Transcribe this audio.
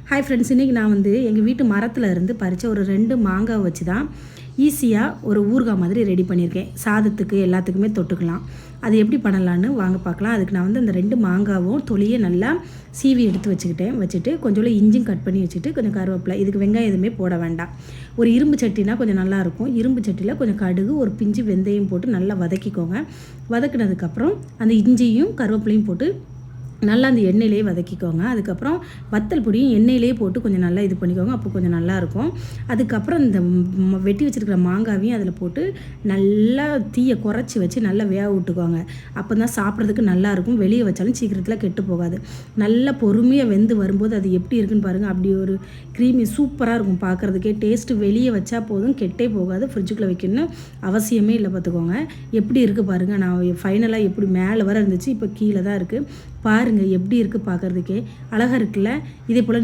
Hi friends, இன்றைக்கி நான் எங்கள் வீட்டு மரத்தில் இருந்து பறித்த ஒரு 2 மாங்காய் வச்சு தான் ஈஸியாக ஒரு ஊறுகாய் மாதிரி ரெடி பண்ணியிருக்கேன். சாதத்துக்கு எல்லாத்துக்குமே தொட்டுக்கலாம். அது எப்படி பண்ணலான்னு வாங்க பார்க்கலாம். அதுக்கு நான் அந்த 2 மாங்காவும் தொலியை நல்லா சீவி எடுத்து வச்சுட்டு கொஞ்சோண்டு இஞ்சியும் கட் பண்ணி வச்சுட்டு கொஞ்சம் கருவேப்பிலை, இதுக்கு வெங்காயம் எதுவுமே போட வேண்டாம். ஒரு இரும்பு சட்டினா கொஞ்சம் நல்லாயிருக்கும். இரும்பு சட்டியில் கொஞ்சம் கடுகு, ஒரு பிஞ்சு வெந்தயம் போட்டு நல்லா வதக்கிக்கோங்க. வதக்கினதுக்கப்புறம் அந்த இஞ்சியும் கருவேப்பிலையும் போட்டு நல்லா அந்த எண்ணெயிலே வதக்கிக்கோங்க. அதுக்கப்புறம் வத்தல் பொடியும் எண்ணெயிலே போட்டு கொஞ்சம் நல்லா இது பண்ணிக்கோங்க. அப்போ கொஞ்சம் நல்லாயிருக்கும். அதுக்கப்புறம் இந்த வெட்டி வச்சுருக்கிற மாங்காவையும் அதில் போட்டு நல்லா தீயை குறைச்சி வச்சு நல்லா வேக விட்டுக்கோங்க. அப்போ தான் சாப்பிட்றதுக்கு நல்லாயிருக்கும். வெளியே வச்சாலும் சீக்கிரத்தில் கெட்டு போகாது. நல்லா பொறுமையாக வெந்து வரும்போது அது எப்படி இருக்குன்னு பாருங்கள். அப்படி ஒரு க்ரீமி சூப்பராக இருக்கும் பார்க்குறதுக்கே. டேஸ்ட்டு வெளியே வச்சா போதும், கெட்டே போகாது. ஃப்ரிட்ஜுக்குள்ளே வைக்கணும்னு அவசியமே இல்லை. பார்த்துக்கோங்க எப்படி இருக்குது பாருங்கள். நான் ஃபைனலாக எப்படி மேலே வர இருந்துச்சு, இப்போ கீழே தான் இருக்குது பாருங்கள். எப்படி இருக்குது பார்க்குறதுக்கே அழகாக இருக்குல்ல. இதே போல்